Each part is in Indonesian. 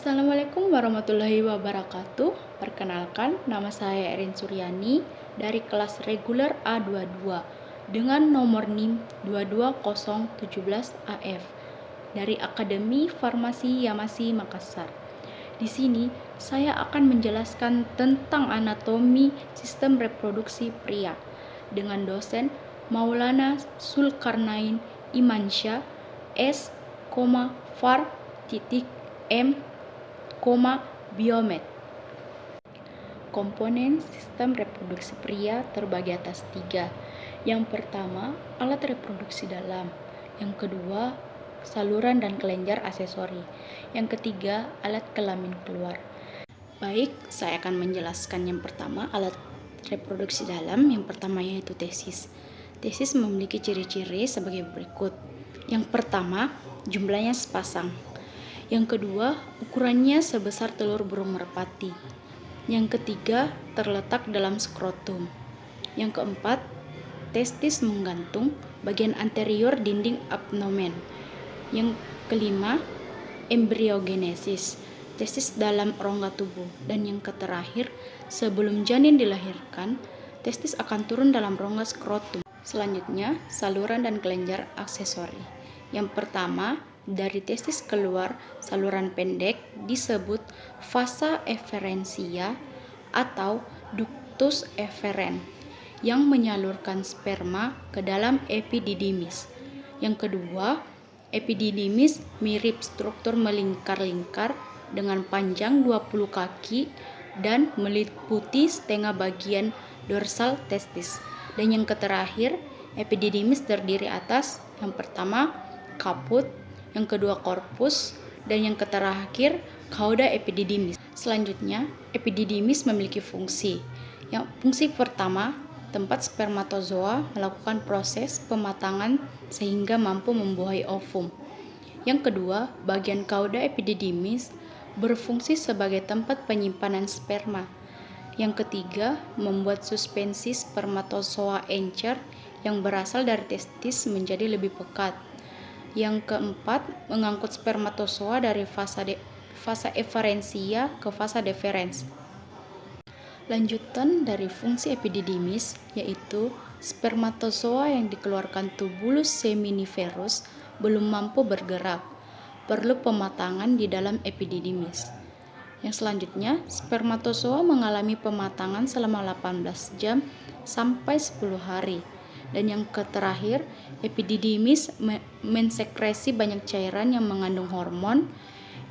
Assalamualaikum warahmatullahi wabarakatuh. Perkenalkan, nama saya Erin Suryani dari kelas reguler A22 dengan nomor NIM 22017 AF dari Akademi Farmasi Yamasi Makassar. Di sini saya akan menjelaskan tentang anatomi sistem reproduksi pria dengan dosen Maulana Zulkarnain Imansyah S, Var, M, Biomed. Komponen sistem reproduksi pria terbagi atas 3. Yang pertama, alat reproduksi dalam. Yang kedua, saluran dan kelenjar aksesori. Yang ketiga, alat kelamin keluar. Baik, saya akan menjelaskan yang pertama, alat reproduksi dalam. Yang pertama yaitu tesis. Tesis memiliki ciri-ciri sebagai berikut. Yang pertama, jumlahnya sepasang. Yang kedua, ukurannya sebesar telur burung merpati. Yang ketiga, terletak dalam skrotum. Yang keempat, testis menggantung bagian anterior dinding abdomen. Yang kelima, embriogenesis, testis dalam rongga tubuh. Dan yang terakhir, sebelum janin dilahirkan, testis akan turun dalam rongga skrotum. Selanjutnya, saluran dan kelenjar aksesori. Yang pertama, dari testis keluar saluran pendek disebut vasa efferentia atau ductus efferens yang menyalurkan sperma ke dalam epididymis. Yang kedua, epididymis mirip struktur melingkar-lingkar dengan panjang 20 kaki dan meliputi setengah bagian dorsal testis. Dan yang terakhir, epididymis terdiri atas yang pertama kaput, yang kedua korpus, dan yang terakhir cauda epididymis. Selanjutnya, epididymis memiliki fungsi. Yang fungsi pertama, tempat spermatozoa melakukan proses pematangan sehingga mampu membuahi ovum. Yang kedua, bagian cauda epididymis berfungsi sebagai tempat penyimpanan sperma. Yang ketiga, membuat suspensi spermatozoa encer yang berasal dari testis menjadi lebih pekat. Yang keempat, mengangkut spermatozoa dari fasa efferentia ke fasa deferens. Lanjutan dari fungsi epididymis yaitu spermatozoa yang dikeluarkan tubulus seminiferus belum mampu bergerak, perlu pematangan di dalam epididymis. Yang selanjutnya, spermatozoa mengalami pematangan selama 18 jam sampai 10 hari. Dan yang terakhir, epididymis mensekresi banyak cairan yang mengandung hormon,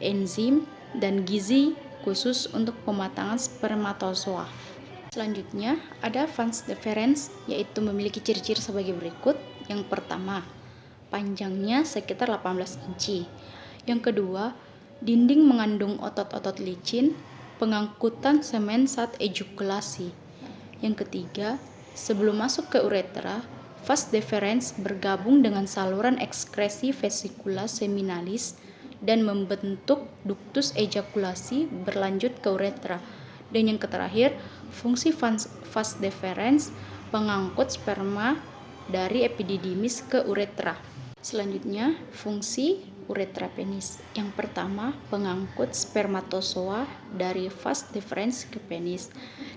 enzim, dan gizi khusus untuk pematangan spermatozoa. Selanjutnya, ada vas deferens, yaitu memiliki ciri-ciri sebagai berikut. Yang pertama, panjangnya sekitar 18 inci. Yang kedua, dinding mengandung otot-otot licin, pengangkutan semen saat ejakulasi. Yang ketiga, sebelum masuk ke uretra, vas deferens bergabung dengan saluran ekskresi vesikula seminalis dan membentuk ductus ejakulasi berlanjut ke uretra. Dan yang terakhir, fungsi vas deferens pengangkut sperma dari epididymis ke uretra. Selanjutnya, fungsi uretra penis. Yang pertama, pengangkut spermatozoa dari vas deferens ke penis.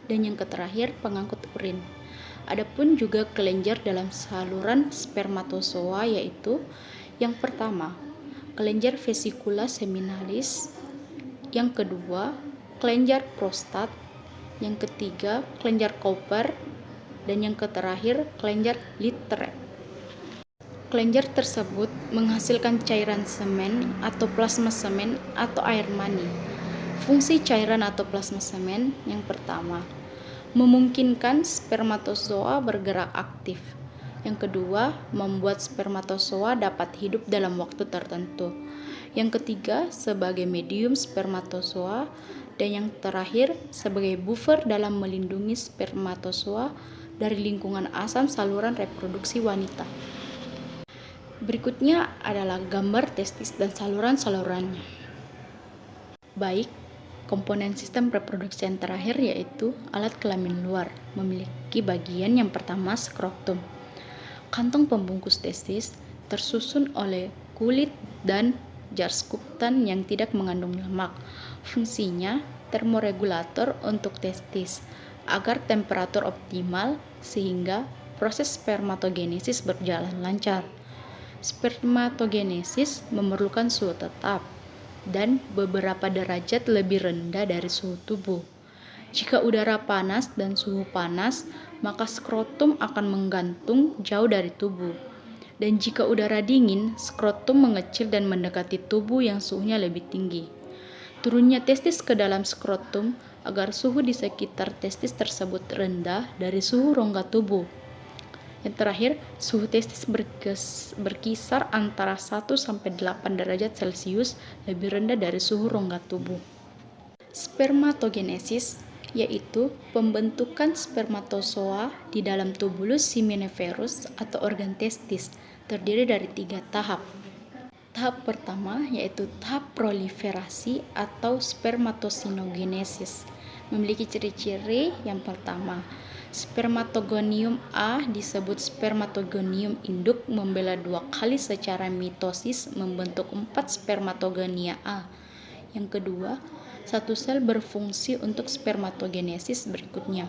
Dan yang terakhir, pengangkut urin. Adapun juga kelenjar dalam saluran spermatozoa yaitu yang pertama, kelenjar vesikula seminalis. Yang kedua, kelenjar prostat. Yang ketiga, kelenjar Cooper. Dan yang terakhir, kelenjar Litteret. Kelenjar tersebut menghasilkan cairan semen atau plasma semen atau air mani. Fungsi cairan atau plasma semen yang pertama, memungkinkan spermatozoa bergerak aktif. Yang kedua, membuat spermatozoa dapat hidup dalam waktu tertentu. Yang ketiga, sebagai medium spermatozoa. Dan yang terakhir, sebagai buffer dalam melindungi spermatozoa dari lingkungan asam saluran reproduksi wanita. Berikutnya adalah gambar testis dan saluran-salurannya. Baik, komponen sistem reproduksi yang terakhir yaitu alat kelamin luar, memiliki bagian yang pertama skrotum. Kantong pembungkus testis tersusun oleh kulit dan Jarzkuptan yang tidak mengandung lemak. Fungsinya termoregulator untuk testis agar temperatur optimal sehingga proses spermatogenesis berjalan lancar. Spermatogenesis memerlukan suhu tetap dan beberapa derajat lebih rendah dari suhu tubuh. Jika udara panas dan suhu panas, maka skrotum akan menggantung jauh dari tubuh. Dan jika udara dingin, skrotum mengecil dan mendekati tubuh yang suhunya lebih tinggi. Turunnya testis ke dalam skrotum agar suhu di sekitar testis tersebut rendah dari suhu rongga tubuh. Yang terakhir, suhu testis berkisar antara 1-8 derajat Celcius lebih rendah dari suhu rongga tubuh. Spermatogenesis yaitu pembentukan spermatozoa di dalam tubulus seminiferus atau organ testis, terdiri dari 3 tahap. Tahap pertama yaitu tahap proliferasi atau spermatosinogenesis. Memiliki ciri-ciri yang pertama, spermatogonium A disebut spermatogonium induk membela 2 kali secara mitosis membentuk 4 spermatogonia A. Yang kedua, satu sel berfungsi untuk spermatogenesis berikutnya.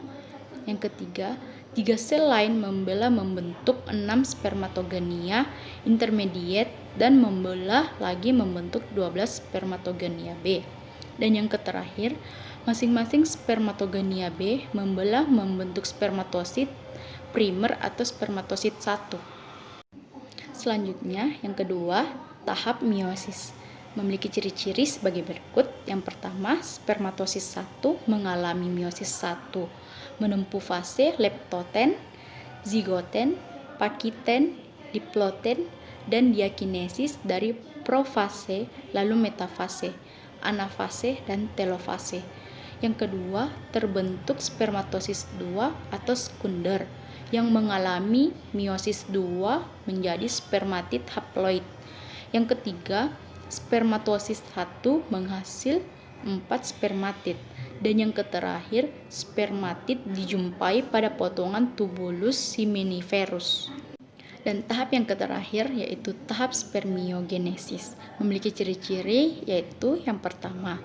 Yang ketiga, 3 sel lain membelah membentuk 6 spermatogonia intermediate dan membelah lagi membentuk 12 spermatogonia B. Dan yang terakhir, masing-masing spermatogonia B membelah membentuk spermatosit primer atau spermatosit 1. Selanjutnya, yang kedua, tahap meiosis. Memiliki ciri-ciri sebagai berikut. Yang pertama, spermatosis 1 mengalami meiosis 1, menempuh fase leptoten, zigoten, pakiten, diploten, dan diakinesis dari profase, lalu metafase, anafase, dan telofase. Yang kedua, terbentuk spermatosis 2 atau sekunder yang mengalami meiosis 2 menjadi spermatid haploid. Yang ketiga, spermatosis 1 menghasil 4 spermatid. Dan yang terakhir, spermatid dijumpai pada potongan tubulus seminiferus. Dan tahap yang terakhir yaitu tahap spermiogenesis. Memiliki ciri-ciri yaitu yang pertama,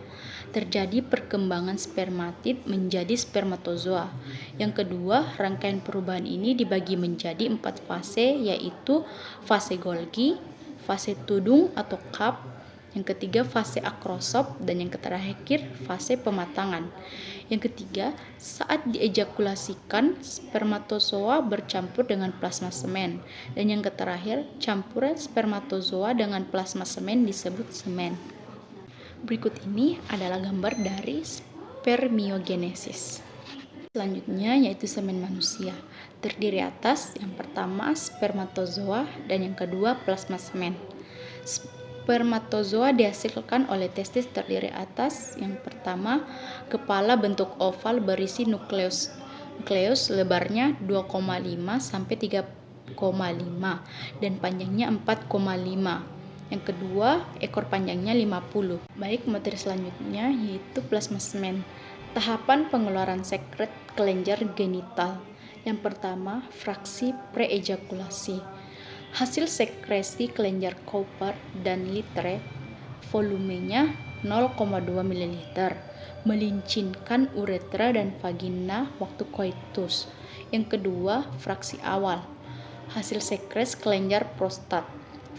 terjadi perkembangan spermatid menjadi spermatozoa. Yang kedua, rangkaian perubahan ini dibagi menjadi 4 fase yaitu fase Golgi, fase tudung atau cup, yang ketiga fase akrosop, dan yang terakhir fase pematangan. Yang ketiga, saat diejakulasikan, spermatozoa bercampur dengan plasma semen. Dan yang terakhir, campuran spermatozoa dengan plasma semen disebut semen. Berikut ini adalah gambar dari spermiogenesis. Selanjutnya yaitu semen manusia. Terdiri atas yang pertama spermatozoa dan yang kedua plasma semen. Spermatozoa dihasilkan oleh testis terdiri atas yang pertama kepala bentuk oval berisi nukleus. Nukleus lebarnya 2,5 sampai 3,5 dan panjangnya 4,5. Yang kedua, ekor panjangnya 50. Baik, materi selanjutnya yaitu plasma semen. Tahapan pengeluaran sekret kelenjar genital. Yang pertama, fraksi preejakulasi. Hasil sekresi kelenjar Cowper dan Litre, volumenya 0,2 ml, melincinkan uretra dan vagina waktu koitus. Yang kedua, fraksi awal. Hasil sekres kelenjar prostat,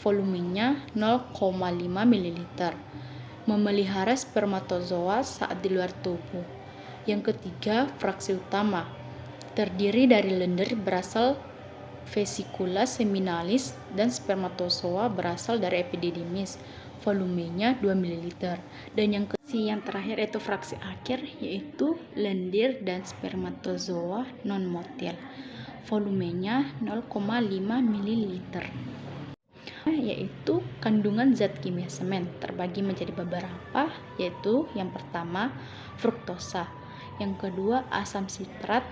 volumenya 0,5 ml, memelihara spermatozoa saat di luar tubuh. Yang ketiga, fraksi utama, terdiri dari lendir berasal vesicula seminalis dan spermatozoa berasal dari epididymis, volumenya 2 ml. Dan yang terakhir yaitu fraksi akhir yaitu lendir dan spermatozoa non-motil, volumenya 0,5 ml. Yaitu kandungan zat kimia semen terbagi menjadi beberapa, yaitu yang pertama fruktosa, yang kedua asam sitrat,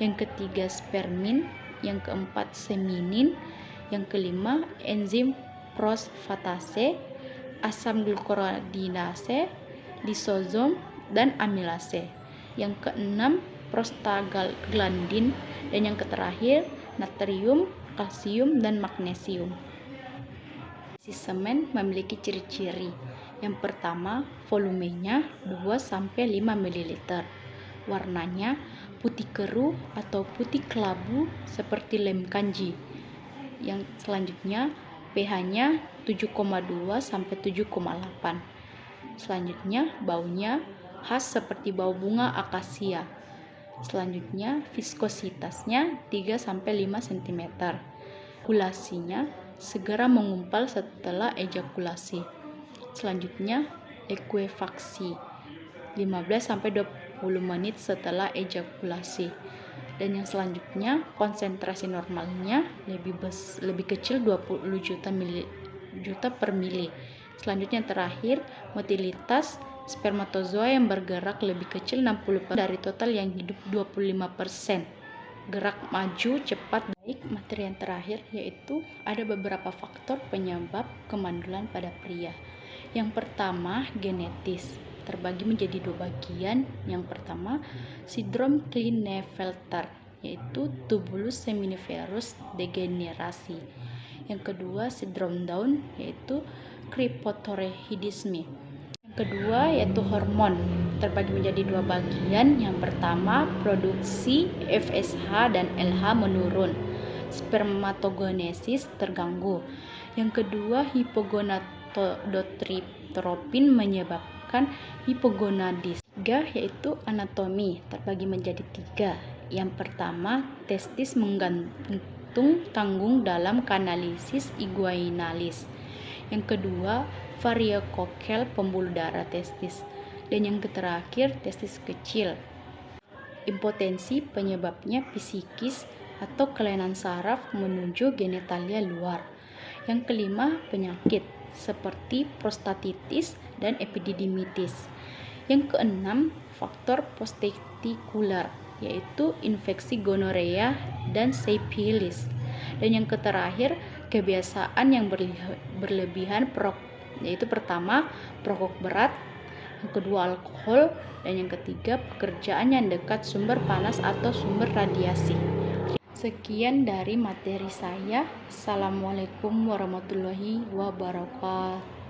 yang ketiga spermin, yang keempat seminin, yang kelima enzim fosfatase, asam glukuronidase, lisozom, dan amilase, yang keenam prostaglandin, dan yang terakhir natrium, kalsium, dan magnesium. Semen memiliki ciri-ciri. Yang pertama, volumenya 2-5 ml. Warnanya putih keruh atau putih kelabu seperti lem kanji. Yang selanjutnya, pH-nya 7,2 sampai 7,8. Selanjutnya, baunya khas seperti bau bunga akasia. Selanjutnya, viskositasnya 3-5 cm. Ejakulasinya segera mengumpal setelah ejakulasi. Selanjutnya, ekuefaksi 15-20 menit setelah ejakulasi. Dan yang selanjutnya, konsentrasi normalnya lebih kecil 20 juta per mili. Selanjutnya terakhir, motilitas spermatozoa yang bergerak lebih kecil 60% dari total yang hidup 25%. Gerak maju cepat. Baik, materi yang terakhir yaitu ada beberapa faktor penyebab kemandulan pada pria. Yang pertama, genetis, terbagi menjadi 2 bagian. Yang pertama, sindrom Klinefelter, yaitu tubulus seminiferus degenerasi. Yang kedua, sindrom Down, yaitu kripotoreidisme. Yang kedua yaitu hormon, terbagi menjadi 2 bagian. Yang pertama, produksi FSH dan LH menurun, spermatogenesis terganggu. Yang kedua, hipogonadotropin menyebabkan hipogonadis. Tiga yaitu anatomi, terbagi menjadi 3. Yang pertama, testis menggantung tanggung dalam kanalisis inguinalis. Yang kedua, variokokel pembuluh darah testis. Dan yang terakhir, testis kecil. Impotensi penyebabnya psikis atau kelainan saraf menuju genitalia luar. Yang kelima, penyakit seperti prostatitis dan epididymitis. Yang keenam, faktor posttestikular, yaitu infeksi gonorea dan sipilis. Dan yang terakhir, kebiasaan yang berlebihan, yaitu pertama, perokok berat, yang kedua alkohol, dan yang ketiga pekerjaan yang dekat sumber panas atau sumber radiasi. Sekian dari materi saya. Assalamualaikum warahmatullahi wabarakatuh.